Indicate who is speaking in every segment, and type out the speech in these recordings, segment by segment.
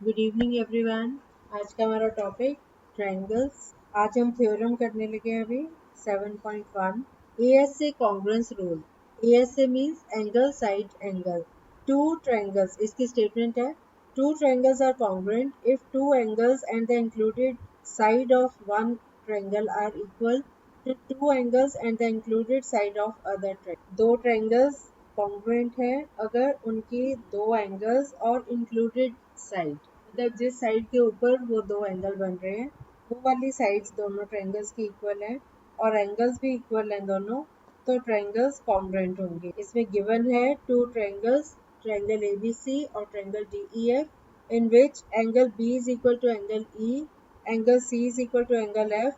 Speaker 1: Good evening everyone. आज का हमारा टॉपिक ट्रायंगल्स। आज हम थ्योरम करने लगे हैं अभी 7.1 ASA congruence rule. ASA means angle side angle. Two triangles, इसकी स्टेटमेंट है two triangles are congruent if two angles and the included side of one triangle are equal to two angles and the included side of other triangle. दो triangles congruent है अगर उनके दो angles और included side, मतलब जिस side के ऊपर वो दो एंगल बन रहे हैं वो वाली साइड्स दोनों ट्रायंगल्स की इक्वल है और एंगल्स भी इक्वल हैं दोनों, तो ट्रायंगल्स कॉन्ग्रुएंट होंगे। इसमें गिवन है टू ट्रायंगल्स, ट्रायंगल ABC और triangle DEF in which angle B is equal to angle E, angle C is equal to angle F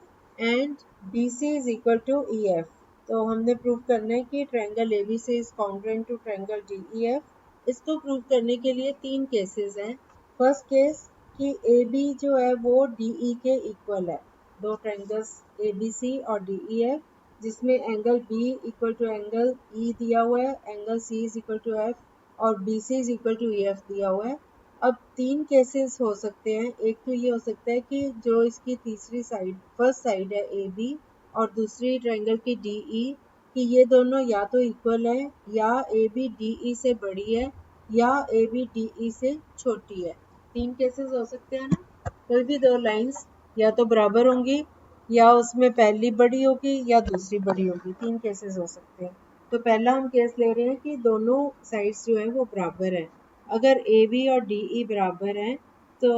Speaker 1: and BC is equal to EF। तो हमने prove करना है कि triangle ABC is congruent to triangle DEF। इसको prove करने के लिए तीन केसेस हैं। फर्स्ट केस कि AB जो है वो DE के इक्वल है। दो ट्रायंगल्स ABC और DEF जिसमें angle B equal to angle E दिया हुआ है, angle C is equal to F और BC is equal to EF दिया हुआ है। अब तीन केसेस हो सकते हैं। एक तो ये हो सकता है कि जो इसकी तीसरी साइड, फर्स्ट साइड है AB और दूसरी ट्रायंगल की DE, कि ये दोनों या तो इक्वल है या AB DE से बड़ी है या AB DE से छोटी है। तीन केसेस हो सकते हैं ना। कोई भी दो लाइंस या तो बराबर होंगी या उसमें पहली बड़ी होगी या दूसरी बड़ी होगी। तीन केसेस हो सकते हैं। तो पहला हम केस ले रहे हैं कि दोनों साइड्स जो है वो बराबर हैं। अगर AB और DE बराबर हैं तो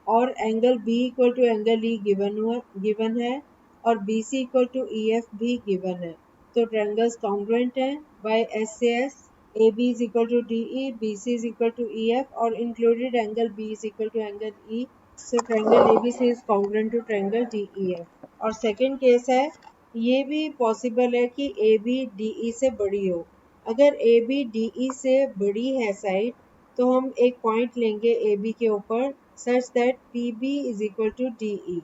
Speaker 1: और angle B equal to angle E given है और BC इक्वल टू EF भी गिवन है, तो ट्रायंगल्स कॉन्ग्रुएंट हैं by SAS। AB is equal to DE, BC is equal to EF और included angle B is equal to angle E, so triangle ABC is congruent to triangle DEF। और second case है, ये भी possible है कि AB DE से बड़ी हो। अगर AB DE से बड़ी है साइड तो हम एक पॉइंट लेंगे AB के ऊपर such that PB is equal to DE।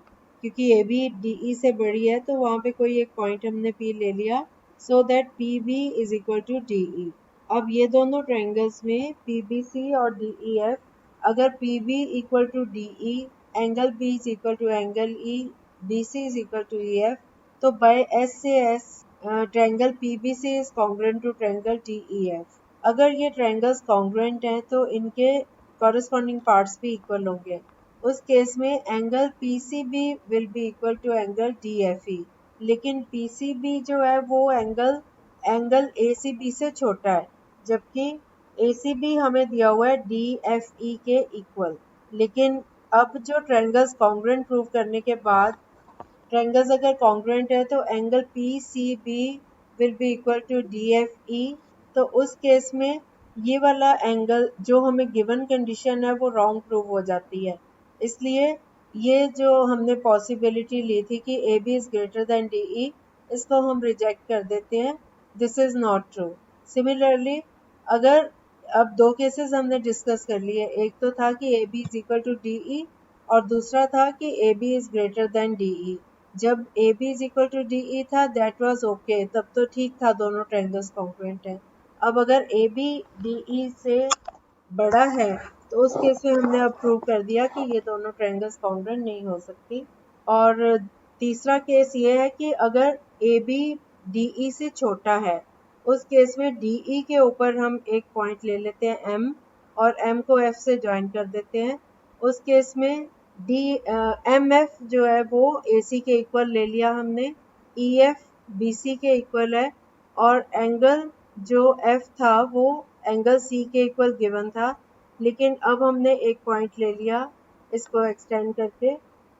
Speaker 1: क्योंकि AB DE से बड़ी है तो वहाँ पे कोई एक पॉइंट हमने P ले लिया so that PB is equal to DE। अब ये दोनों ट्रायंगल्स में PBC और DEF, अगर PB equal to DE, angle B is equal to angle E, BC is equal to EF, तो by SAS triangle PBC is congruent to triangle DEF। अगर ये triangles congruent हैं तो इनके कॉरेस्पॉन्डिंग पार्ट्स भी equal होंगे। उस केस में angle PCB will be equal to angle DFE, लेकिन PCB जो है वो एंगल ACB से छोटा है, जबकि ACB हमें दिया हुआ है DFE के इक्वल। लेकिन अब जो ट्रायंगल्स कॉन्ग्रुएंट प्रूव करने के बाद, ट्रायंगल्स अगर कॉन्ग्रुएंट है तो angle PCB will be equal to DFE। तो उस केस में ये वाला एंगल जो हमें गिवन कंडीशन है वो रॉन्ग प्रूव हो जाती है। इसलिए ये जो हमने पॉसिबिलिटी ली थी कि AB is greater than DE, इसको हम रिजेक्ट कर देते हैं। This is not true. Similarly अगर अब दो केसेस हमने डिस्कस कर लिए, एक तो था कि AB is equal to DE और दूसरा था कि AB is greater than DE। जब AB is equal to DE था दैट वाज ओके, तब तो ठीक था, दोनों ट्रायंगल्स कॉन्ग्रुएंट हैं। अब अगर AB DE से बड़ा है तो उस केस में हमने अब प्रूव कर दिया कि ये दोनों ट्रायंगल्स कॉन्ग्रुएंट नहीं हो सकती। और तीसरा केस ये है कि अगर AB DE से छोटा है, उस केस में DE के ऊपर हम एक पॉइंट ले लेते हैं M और M को F से ज्वाइन कर देते हैं। उस केस में MF जो है वो AC के इक्वल ले लिया हमने, EF BC के इक्वल है और एंगल जो F था वो एंगल C के इक्वल गिवन था। लेकिन अब हमने एक पॉइंट ले लिया इसको एक्सटेंड करके,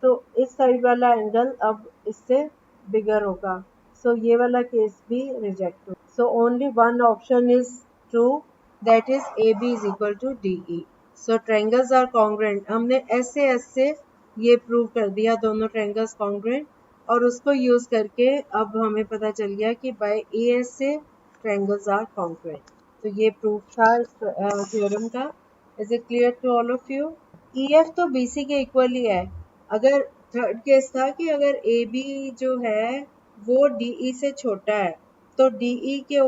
Speaker 1: तो इस साइड वाला एंगल अब इससे बिगर होगा, सो ये वाला केस भी रिजेक्ट हो। So only one option is true, that is AB is equal to DE। So triangles are congruent. हमने SAS से ये प्रूव कर दिया दोनों ट्रायंगल्स कॉन्ग्रुएंट, और उसको यूज करके अब हमें पता चल गया कि by ASA triangles are congruent. तो ये प्रूफ था इस थ्योरम का। Is it clear to all of you? EF तो BC के इक्वल ही है। अगर थर्ड केस था कि अगर AB जो है वो DE से छोटा है तो DE के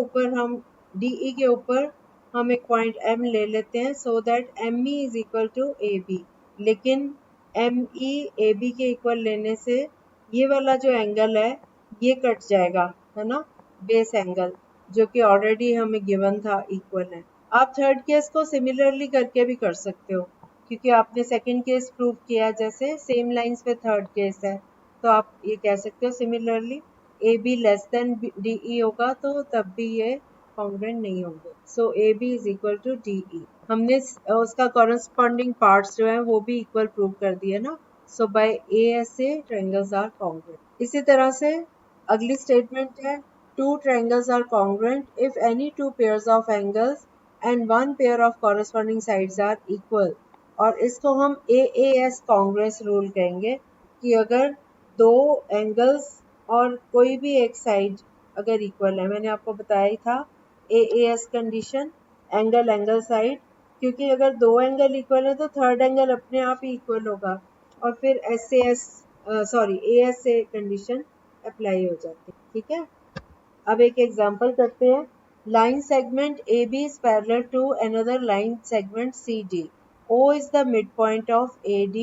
Speaker 1: ऊपर हम एक पॉइंट M ले लेते हैं so that ME is equal to AB। लेकिन एम ई ए बी के इक्वल लेने से ये वाला जो एंगल है ये कट जाएगा, है ना, बेस एंगल जो कि ऑलरेडी हमें गिवन था इक्वल है। आप थर्ड केस को सिमिलरली करके भी कर सकते हो, क्योंकि आपने सेकंड केस प्रूव किया, जैसे सेम लाइंस पे थर्ड केस है, तो आप ये कह सकते हो similarly A B less than D E होगा तो तब भी ये कॉन्ग्रुएंट नहीं होंगे। So A B is equal to D E. हमने उसका कॉरेस्पॉन्डिंग पार्ट्स जो है वो भी इक्वल प्रूव कर दिए ना। So by A S A triangles are congruent. इसी तरह से अगली स्टेटमेंट है two triangles are congruent if any two pairs of angles and one pair of corresponding sides are equal। और इसको हम AAS congruence rule कहेंगे कि अगर दो एंगल्स और कोई भी एक साइड अगर इक्वल है, मैंने आपको बताया ही था AAS condition, angle angle side, क्योंकि अगर दो एंगल इक्वल है तो थर्ड एंगल अपने आप ही इक्वल होगा और फिर ASA कंडीशन अप्लाई हो जाती है। ठीक है, अब एक एग्जांपल करते हैं। Line segment A B is parallel to another line segment C D. O is the midpoint of AD.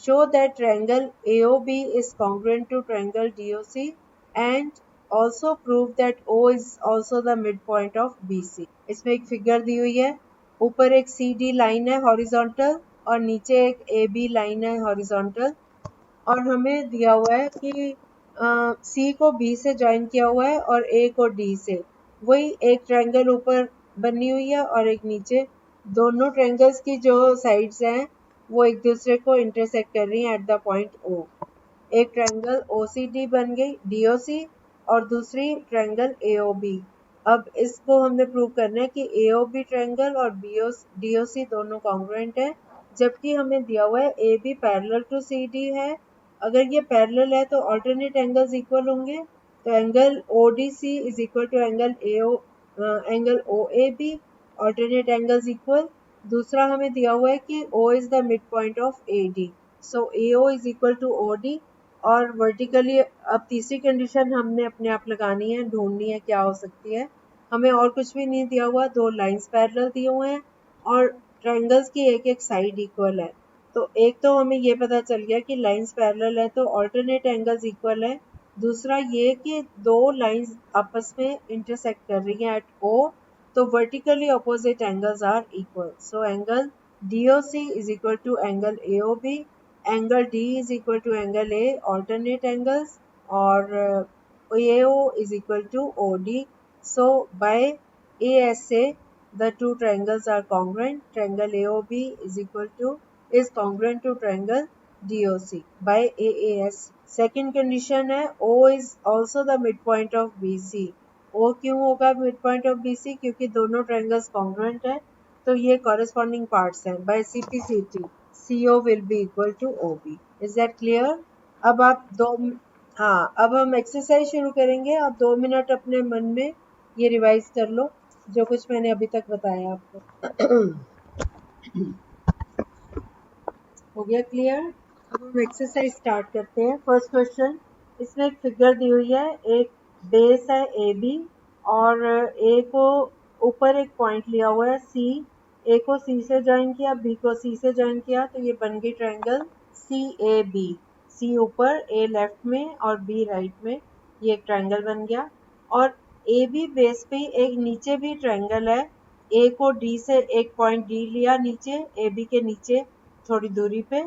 Speaker 1: Show that triangle AOB is congruent to triangle DOC and also prove that O is also the midpoint of BC। इसमें एक figure दी हुई है, ऊपर एक CD line है horizontal और नीचे एक AB लाइन है हॉरिजॉन्टल, और हमें दिया हुआ है कि सी को बी से ज्वाइन किया हुआ है और ए को डी से। वही एक ट्रायंगल ऊपर बनी हुई है और एक नीचे, दोनों ट्रायंगल्स की जो साइड्स हैं वो एक दूसरे को इंटरसेक्ट कर रही हैं एट द पॉइंट ओ। एक ट्रायंगल OCD बन गई DOC और दूसरी ट्रायंगल AOB। अब इसको हमने प्रूव करना है कि AOB ट्रायंगल और DOC दोनों कॉन्ग्रुएंट है, जबकि हमें दिया हुआ है AB पैरेलल टू CD है। अगर ये पैरेलल है तो अल्टरनेट एंगल्स इक्वल होंगे, तो angle ODC is equal to angle OAB, alternate angles equal. दूसरा हमें दिया हुआ है कि O is the mid point of AD, so AO is equal to OD। और वर्टिकली अब तीसरी कंडीशन हमने अपने आप लगानी है, ढूंढनी है क्या हो सकती है। हमें और कुछ भी नहीं दिया हुआ, दो लाइंस पैरेलल दिए हुए हैं और ट्रायंगल्स की एक एक साइड इक्वल है। तो एक तो हमें ये पता चल गया कि लाइंस पैरेलल है तो अल्टरनेट एंगल्स इक्वल है। दूसरा ये कि दो लाइंस आपस में इंटरसेक्ट कर रही हैं एट O, तो vertically opposite angles are equal. So angle DOC is equal to angle AOB, angle D is equal to angle A alternate angles, और AO is equal to OD। So by ASA the two triangles are congruent। Triangle AOB is congruent to triangle DOC by AAS। Second condition है O is also the midpoint of BC। O क्यों होगा midpoint of BC? क्योंकि दोनों triangles congruent है, तो ये corresponding parts हैं। By CPCT CO will be equal to OB। Is that clear? अब आप अब हम एक्सरसाइज शुरू करेंगे। आप 2 मिनट अपने मन में ये रिवाइज कर लो जो कुछ मैंने अभी तक बताया आपको। हो गया क्लियर? अब हम एक्सरसाइज स्टार्ट करते हैं। फर्स्ट क्वेश्चन, इसमें एक फिगर दी हुई है, एक बेस है AB और A को ऊपर एक पॉइंट लिया हुआ है C। A को C से ज्वाइन किया, B को C से ज्वाइन किया, तो ये बन गई ट्रायंगल CAB। C ऊपर, A लेफ्ट में और B राइट में, ये एक ट्रायंगल बन गया। और AB बेस पे एक नीचे भी ट्रायंगल है। A को D से एक पॉइंट D लिया नीचे, AB के नीचे थोड़ी दूरी पे,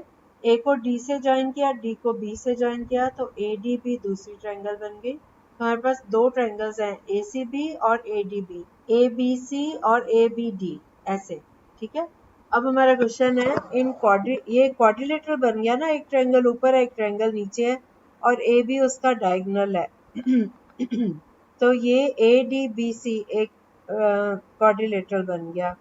Speaker 1: A को D से ज्वाइन किया, D को B से ज्वाइन किया, तो ADB दूसरी ट्रायंगल बन गई। हमारे पास दो ट्रायंगल्स हैं ACB और ADB, ABC और ABD, ऐसे। ठीक है, अब हमारा क्वेश्चन है ये क्वाड्रिलेटरल बन गया ना, एक ट्रायंगल ऊपर है एक ट्रायंगल नीचे है और AB उसका डायगोनल है। तो ये ADBC एक क्वाड्रिलेटरल बन गया।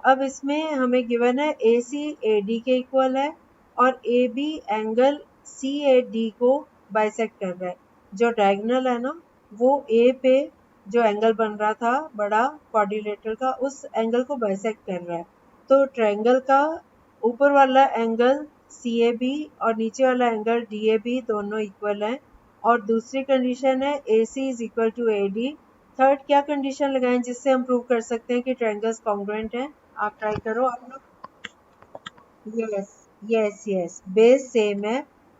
Speaker 1: अब इसमें हमें गिवन है AC AD के इक्वल है और AB एंगल CAD को बाइसेक्ट कर रहा है। जो डायगोनल है ना, वो A पे जो एंगल बन रहा था बड़ा क्वाड्रिलेटरल का, उस एंगल को बाइसेक्ट कर रहा है। तो ट्रायंगल का ऊपर वाला एंगल CAB और नीचे वाला एंगल DAB दोनों इक्वल हैं। और दूसरी कंडीशन है AC is equal to AD। Third क्या कंडीशन लगाएं जिससे हम प्रूव कर सकते हैं कि ट्रायंगल्स कॉन्ग्रुएंट हैं? आप ट्राई करो आप लोग। यस बेस सेम है,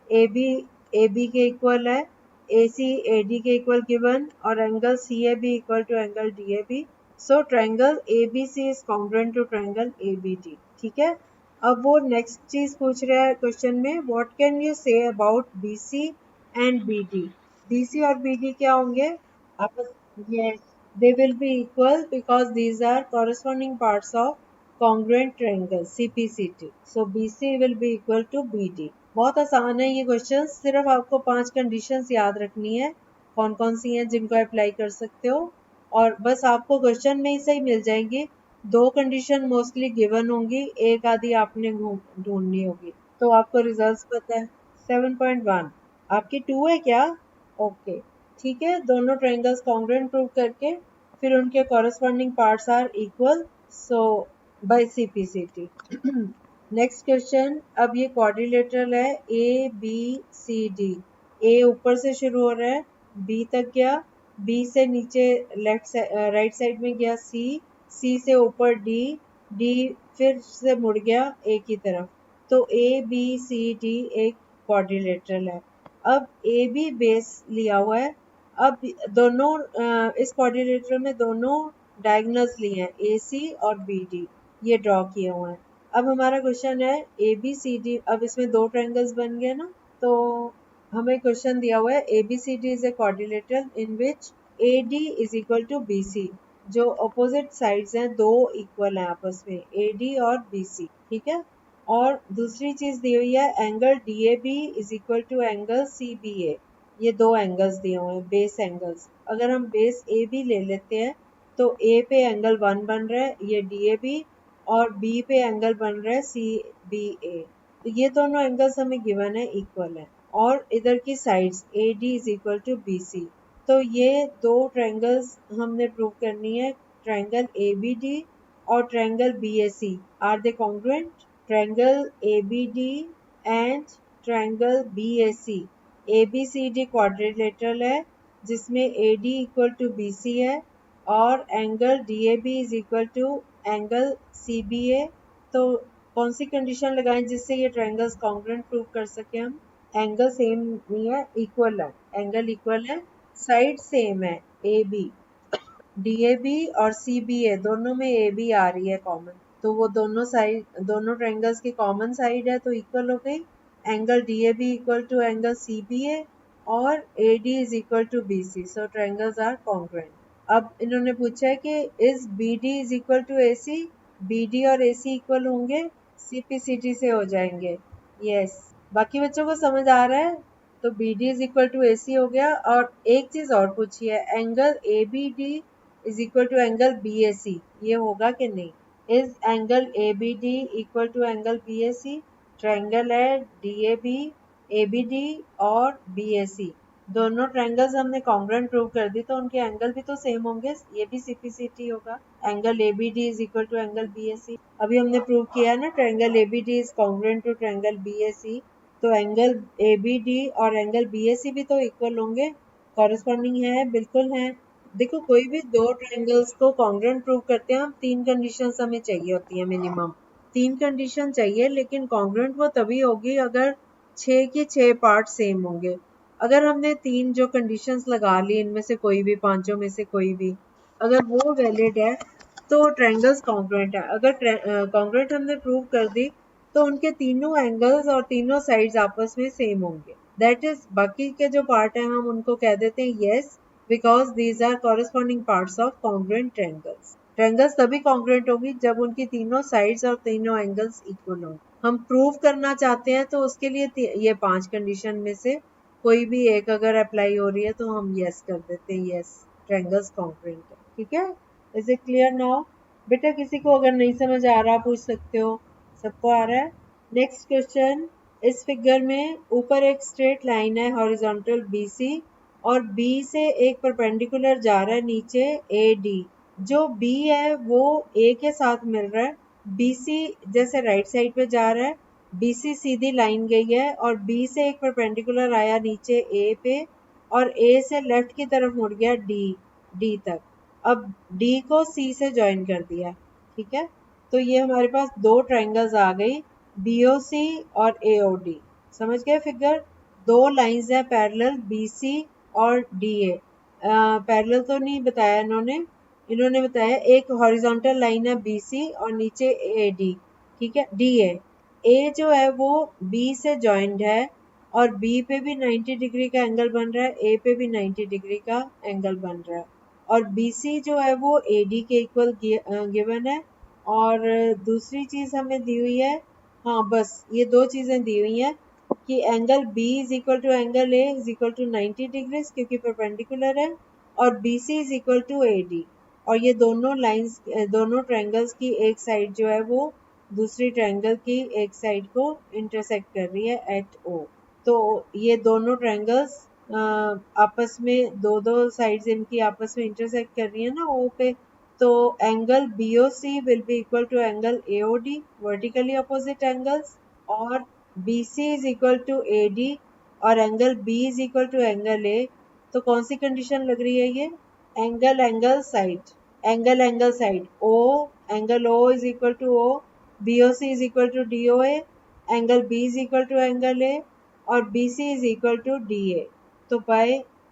Speaker 1: ए बी के इक्वल है, ए सी ए डी के इक्वल गिवन, और angle C A B equal to angle D A B. So triangle A B C is congruent to triangle A B D. ठीक है, अब वो next चीज पूछ रहा है क्वेश्चन में, what can you say about B C and B D. B C और बी डी क्या होंगे आपस? Yes, they will be equal because these are corresponding parts of congruent triangle CPCT. So BC will be equal to BD. बहुत आसान है ये question, सिर्फ आपको 5 कंडीशंस याद रखनी है, कौन कौन सी हैं जिनको अप्लाई कर सकते हो, और बस आपको क्वेश्चन में ही सही मिल जाएंगी। 2 कंडीशन मोस्टली गिवन होंगी, एक आधी आपने ढूंढनी होगी। तो आपको रिजल्ट्स पता है 7.1 आपकी 2 है क्या? ओके, ठीक है, दोनों ट्रायंगल्स कॉन्ग्रुएंट प्रूव करके फिर उनके corresponding parts are equal, so by CPCT. Next question, अब ये क्वाड्रिलेटरल है, ए बी सी डी। ए ऊपर से शुरू हो रहा है, बी तक गया, बी से नीचे राइट साइड में गया सी, सी से ऊपर डी, डी फिर से मुड़ गया ए की तरफ। तो ए बी सी डी एक क्वाड्रिलेटरल है। अब ए बी बेस लिया हुआ है, अब दोनों इस क्वाड्रिलेटरल में दोनों डायगोनल्स लिए हैं, ए सी और बी डी, ये ड्रॉ किए हुए हैं। अब हमारा क्वेश्चन है ए बी सी डी, अब इसमें 2 ट्रायंगल्स बन गए ना, तो हमें क्वेश्चन दिया हुआ है A B C D is a quadrilateral in which A D is equal to B C. जो अपोजिट साइड्स हैं 2 इक्वल हैं आपस में, ए डी और बी सी। ठीक है, और दूसरी चीज दी हुई है angle D A B is equal to angle C B A. ये 2 एंगल्स दिए हुए हैं, बेस एंगल्स। अगर हम बेस ए बी ले लेते हैं तो ए पे एंगल 1 बन रहा है, ये डी ए बी, और बी पे एंगल बन रहा है सी बी ए। तो ये दोनों एंगल्स हमें गिवन है, इक्वल है, और इधर की sides A D is equal to B C. तो ये 2 ट्रायंगल्स हमने प्रूव करनी है, ट्रायंगल ए बी डी और triangle B A C. Are they congruent? Triangle A B D and triangle B A C, A B C D quadrilateral है जिसमें A D equal to B C है, और angle D A B is equal to angle C B A. तो कौन सी condition लगाएं जिससे ये triangles congruent prove कर सके हम? एंगल सेम नहीं है, इक्वल है, एंगल इक्वल है, साइड सेम है, A B D A B और सी बी ए दोनों में ए बी आ रही है कॉमन, तो वो दोनों साइड, दोनों ट्रायंगल्स की कॉमन साइड है तो इक्वल हो गई। Angle D A B equal to angle C B A और A D is equal to B C, so triangles are congruent. अब इन्होंने पूछा है कि is B D is equal to A C, B D और A C equal होंगे, C P C T से हो जाएंगे। यस, बाकी बच्चों को समझ आ रहा है? तो B D is equal to A C हो गया। और एक चीज और पूछी है, angle A B D is equal to angle B A C, ये होगा कि नहीं? Is angle A B D equal to angle B A C? Triangle है D A B, A B D और बी ए सी, दोनों triangles हमने congruent prove कर दी, तो उनके एंगल भी तो सेम होंगे, ये भी सीपीसीटी होगा। Angle A B D is equal to angle B A C, अभी हमने प्रूव किया है ना, triangle A B D is congruent to triangle B A C, तो एंगल ए बी डी और एंगल बी ए सी भी तो equal होंगे, कॉरेस्पॉन्डिंग है, बिल्कुल है। देखो, कोई भी 2 ट्रायंगल्स को कॉन्ग्रुएंट प्रूव करते हैं हम, 3 कंडीशंस हमें चाहिए होती है, मिनिमम 3 कंडीशन चाहिए, लेकिन कॉन्ग्रुएंट वो तभी होगी अगर 6 की 6 पार्ट सेम होंगे। अगर हमने 3 जो कंडीशंस लगा ली, इनमें से कोई भी, पांचों में से कोई भी, अगर वो वैलिड है तो ट्रायंगल्स कॉन्ग्रुएंट है। अगर कॉन्ग्रुएंट हमने प्रूव कर दी तो उनके तीनों एंगल्स और तीनों साइड्स आपस में सेम होंगे, दैट इज बाकी के जो पार्ट है हम उनको कह देते हैं yes, because these are corresponding parts of congruent triangles. Triangles तभी कॉन्ग्रुएंट होगी जब उनकी तीनों साइड्स और तीनों एंगल्स इक्वल हों। हम प्रूव करना चाहते हैं तो उसके लिए ये 5 कंडीशन में से कोई भी एक अगर अप्लाई हो रही है तो हम यस कर देते हैं, यस ट्रायंगल्स कॉन्ग्रुएंट है। ठीक है, इज इट क्लियर नाउ? बेटा किसी को अगर नहीं समझ आ रहा पूछ सकते हो, सबको आ रहा है? नेक्स्ट क्वेश्चन, इस फिगर में ऊपर एक स्ट्रेट लाइन है हॉरिजॉन्टल बी सी, और बी से एक परपेंडिकुलर जा रहा है नीचे ए डी। जो बी है वो ए के साथ मिल रहा है, बी सी जैसे राइट साइड पे जा रहा है, बी सी सीधी लाइन गई है और बी से एक परपेंडिकुलर आया नीचे ए पे, और ए से लेफ्ट की तरफ मुड़ गया डी तक। अब डी को सी से ज्वाइन कर दिया। ठीक है, तो ये हमारे पास 2 ट्रायंगल्स आ गई BOC और AOD। समझ गए फिगर? दो लाइंस है पैरेलल, BC और DA। पैरेलल तो नहीं बताया इन्होंने बताया एक हॉरिजॉन्टल लाइन है BC और नीचे AD, ठीक है, DA। A जो है वो B से जॉइंड है और B पे भी 90 डिग्री का एंगल बन रहा है, A पे भी 90 डिग्री का एंगल बन रहा है, और BC जो है वो AD के इक्वल गिवन है। और दूसरी चीज हमें दी हुई है, हाँ बस ये दो चीजें दी हुई हैं कि angle B is equal to angle A is equal to 90 degrees क्योंकि परपेंडिकुलर है, और BC is equal to AD। और ये दोनों लाइंस, दोनों ट्रायंगल्स की एक साइड जो है वो दूसरी ट्रायंगल की एक साइड को इंटरसेक्ट कर रही है एट O। तो ये दोनों ट्रायंगल्स आपस में दो साइड्स इनकी आपस में इंटरसेक्ट कर रही है ना O पे। तो angle BOC will be equal to angle AOD, vertically opposite angles, और BC is equal to AD और angle B is equal to angle A। तो कौन सी कंडीशन लग रही है ये? Angle angle side O, angle O is equal to O, BOC is equal to DOA, angle B is equal to angle A और BC is equal to DA। तो by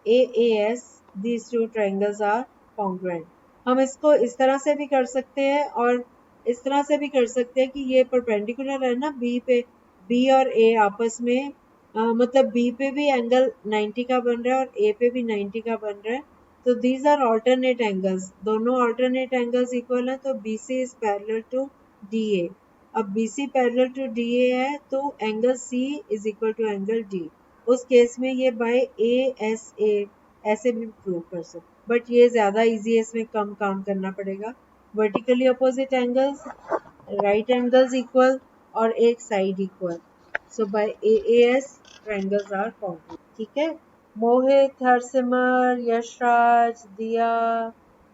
Speaker 1: AAS these two triangles are congruent। हम इसको इस तरह से भी कर सकते हैं और इस तरह से भी कर सकते हैं कि ये परपेंडिकुलर है ना B पे, B और A आपस में मतलब B पे भी एंगल 90 का बन रहा है और A पे भी 90 का बन रहा है। तो these are alternate angles, दोनों alternate angles इक्वल है, तो BC is parallel to DA। अब BC पैरेलल टू DA है तो angle C is equal to angle D। उस केस में ये बाय ASA ऐसे भी प्रूव कर सकते, बट ये ज्यादा इजी है, इसमें कम काम करना पड़ेगा। Vertically opposite angles, right angles equal और एक side equal, so by AAS triangles are congruent. ठीक है, मोहित, हरसिमर, यशराज, दिया,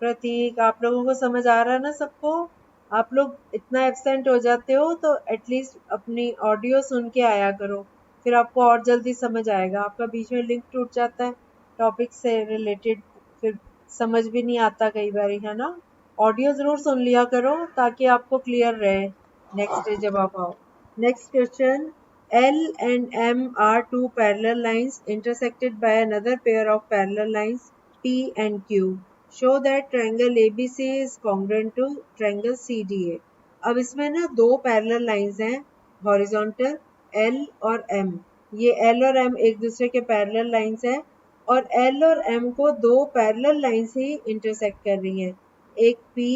Speaker 1: प्रतीक, आप लोगों को समझ आ रहा है ना सबको? आप लोग इतना एब्सेंट हो जाते हो तो एटलीस्ट अपनी ऑडियो सुन के आया करो, फिर आपको और जल्दी समझ आएगा। आपका बीच में लिंक टूट जाता है टॉपिक से रिलेटेड, फिर समझ भी नहीं आता कई बार, है ना? ऑडियो जरूर सुन लिया करो ताकि आपको क्लियर रहे नेक्स्ट डे जब आप आओ। Next question, L and M are two parallel lines intersected by another pair of parallel lines P and Q. Show that triangle ABC is congruent to triangle CDA। अब इसमें ना दो parallel lines हैं horizontal, L और M। ये L और M एक दूसरे के पैरेलल लाइंस हैं और L और M को दो पैरेलल लाइंस ही इंटरसेक्ट कर रही हैं, एक P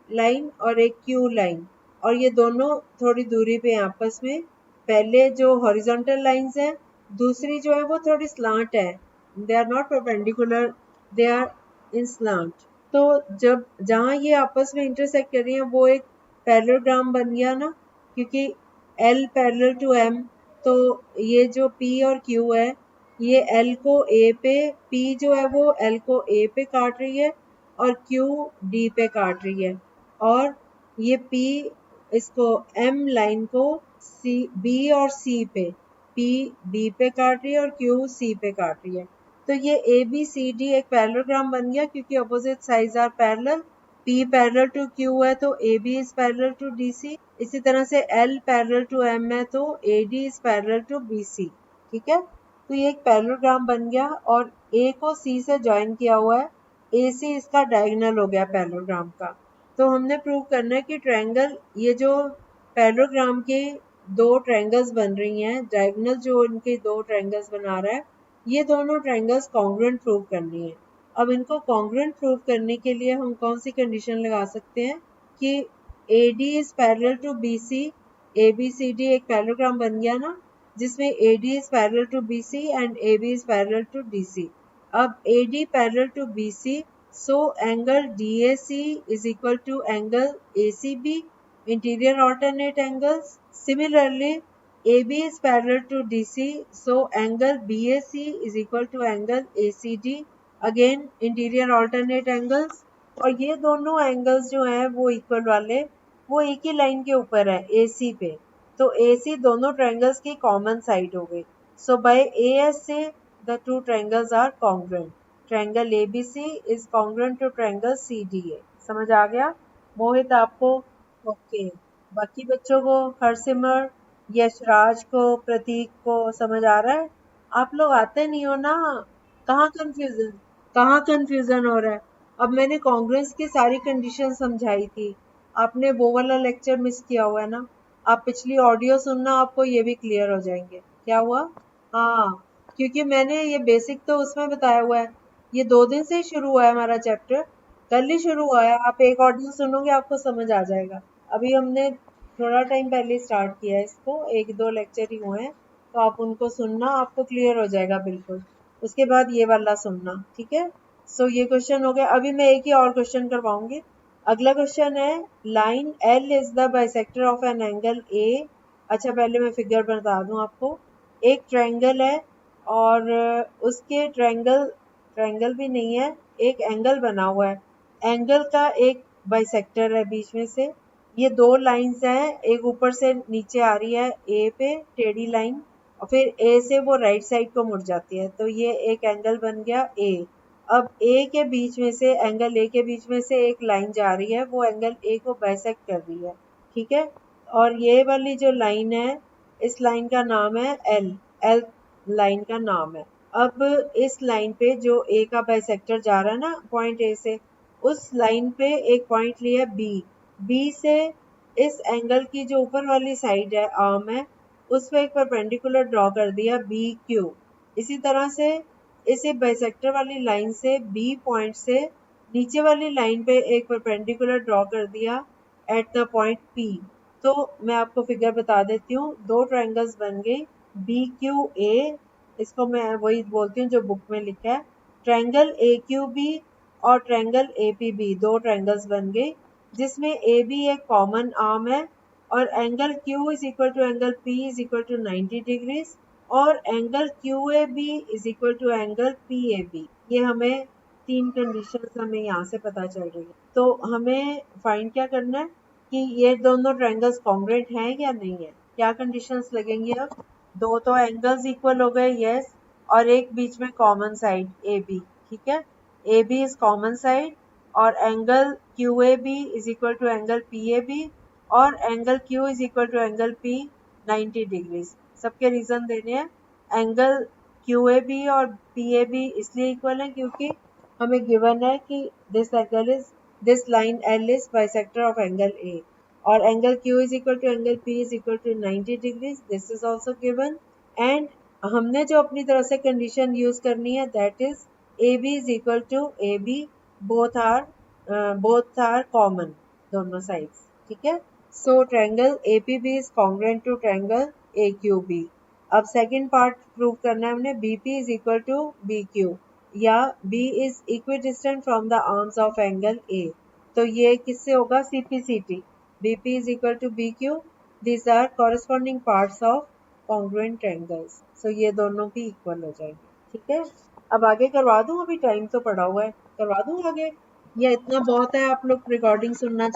Speaker 1: लाइन और एक Q लाइन, और ये दोनों थोड़ी दूरी पे हैं आपस में। पहले जो हॉरिजॉन्टल लाइंस हैं, दूसरी जो है वो थोड़ी स्लांट है, they are not perpendicular, they are in slant. तो जब जहाँ ये आपस में इंटरसेक्ट कर रही हैं वो एक पैरेललोग्राम बन गया ना, क्योंकि L पैरेलल टू M। तो ये जो P और Q है ये L को A पे, P जो है वो L को A पे काट रही है और Q D पे काट रही है, और ये P इसको M लाइन को C, B और C पे, P B पे काट रही है और Q C पे काट रही है। तो ये ABCD एक पैरेललोग्राम बन गया क्योंकि opposite sides are parallel. P parallel to Q है तो AB is parallel to DC। इसी तरह से L पैरेलल टू M है तो AD is parallel to BC। ठीक है, तो ये एक पैरेललोग्राम बन गया और A को C से ज्वाइन किया हुआ है, AC इसका डायगोनल हो गया पैरेललोग्राम का। तो हमने प्रूव करना है कि ट्रायंगल, ये जो पैरेललोग्राम के दो ट्रायंगल्स बन रही हैं, डायगोनल जो इनके दो ट्रायंगल्स बना रहा है, ये दोनों ट्रायंगल्स कॉन्ग्रुएंट प्रूव करनी है। अब इनको कॉन्ग्रुएंट प्रूव करने के लिए हम कौन सी कंडीशन लगा सकते हैं कि AD is parallel to BC। ABCD एक पैरेललोग्राम बन गया ना जिसमें AD is parallel to BC and AB is parallel to DC। अब AD parallel to BC, so angle DAC is equal to angle ACB, interior alternate angles। Similarly, AB is parallel to DC, so angle BAC is equal to angle ACD, again interior alternate angles। और ये दोनों angles जो हैं वो equal वाले, वो एक ही line के ऊपर है AC पे, तो AC दोनों ट्रायंगल्स की कॉमन साइड हो गई। सो बाय AS से the two triangles are congruent. Triangle ABC is congruent to triangle CDA। समझ आ गया? मोहित आपको? ओके, बाकी बच्चों को? हरसिमर, यशराज को, प्रतीक को, समझ आ रहा है? आप लोग आते नहीं हो ना, कहाँ कंफ्यूजन हो रहा है? अब मैंने कांग्रेस की सारी कंडीशन समझाई थी, आपने वो वाला लेक्चर मिस किया हुआ है ना। आप पिछली ऑडियो सुनना, आपको ये भी क्लियर हो जाएंगे। क्या हुआ? हाँ, क्योंकि मैंने ये बेसिक तो उसमें बताया हुआ है। ये 2 दिन से ही शुरू हुआ है हमारा चैप्टर, कल ही शुरू हुआ है। आप एक ऑडियो सुनोगे आपको समझ आ जाएगा। अभी हमने थोड़ा टाइम पहले स्टार्ट किया है इसको, 1-2 लेक्चर ही हुए हैं, तो आप उनको सुनना, आपको क्लियर हो जाएगा बिल्कुल। उसके बाद ये वाला सुनना, ठीक है? सो ये क्वेश्चन हो गया। अभी मैं एक ही और क्वेश्चन करवाऊंगी। अगला क्वेश्चन है, line L is the bisector of an angle A. अच्छा, पहले मैं फिगर बता दूं आपको। एक ट्रायंगल है और उसके ट्रायंगल ट्रायंगल भी नहीं है, एक एंगल बना हुआ है। एंगल का एक बाइसेक्टर है बीच में से। ये 2 लाइन्स हैं, एक ऊपर से नीचे आ रही है ए पे टेढ़ी लाइन, और फिर ए से वो राइट साइड को मुड़ जाती है, तो ये एक एंगल बन गया ए। अब ए के बीच में से, एंगल ए के बीच में से एक लाइन जा रही है, वो एंगल ए को बाइसेक्ट कर रही है, ठीक है? और ये वाली जो लाइन है, इस लाइन का नाम है एल। एल लाइन का नाम है। अब इस लाइन पे जो ए का बाइसेक्टर जा रहा है ना पॉइंट ए से, उस लाइन पे एक पॉइंट लिया बी। बी से इस एंगल की जो ऊपर वाली साइड है, आर्म है, उस पे एक परपेंडिकुलर ड्रॉ कर दिया बी क्यू। इसी तरह से इसे बाइसेक्टर वाली लाइन से बी पॉइंट से नीचे वाली लाइन पे एक परपेंडिकुलर ड्रॉ कर दिया एट द पॉइंट पी। तो मैं आपको फिगर बता देती हूँ, 2 ट्रायंगल्स बन गए, बी क्यू ए, इसको मैं वही बोलती हूँ जो बुक में लिखा है। ट्रायंगल ए क्यू बी और triangle A P B, 2 triangles बन गए, जिसमें ए बी एक कॉमन आर्म है, और angle Q is equal to angle P is equal to 90 degrees, और angle QAB is equal to angle PAB। ये हमें 3 कंडीशंस हमें यहाँ से पता चल रही है। तो हमें फाइंड क्या करना है कि ये दोनों ट्रायंगल्स कॉन्ग्रुएंट हैं या नहीं है। क्या कंडीशंस लगेंगी अब? 2 तो एंगल्स इक्वल हो गए, यस, और एक बीच में कॉमन साइड AB, ठीक है? AB इज कॉमन साइड, और angle QAB is equal to angle PAB, और angle Q is equal to angle P 90 degrees. सबके रीजन देने हैं। एंगल QAB और PAB इसलिए इक्वल है क्योंकि हमें गिवन है कि this line L is bisector of angle A, और angle Q is equal to angle P is equal to 90 degrees, this is also given. And हमने जो अपनी तरफ से कंडीशन यूज करनी है, that is AB is equal to AB, both are common, दोनों sides, ठीक है? So triangle APB is congruent to triangle AQB. अब सेकंड पार्ट प्रूव करना है हमने, BP is equal to BQ, या B is equidistant from the arms of angle A। तो ये किससे होगा? CPCT। BP is equal to BQ, these are corresponding parts of congruent triangles। So ये दोनों भी इक्वल हो जाएंगे, ठीक है? अब आगे करवा दूं? अभी टाइम तो पड़ा हुआ है, करवा दूं आगे, या इतना बहुत है? आप लोग रिकॉर्डिंग सुनना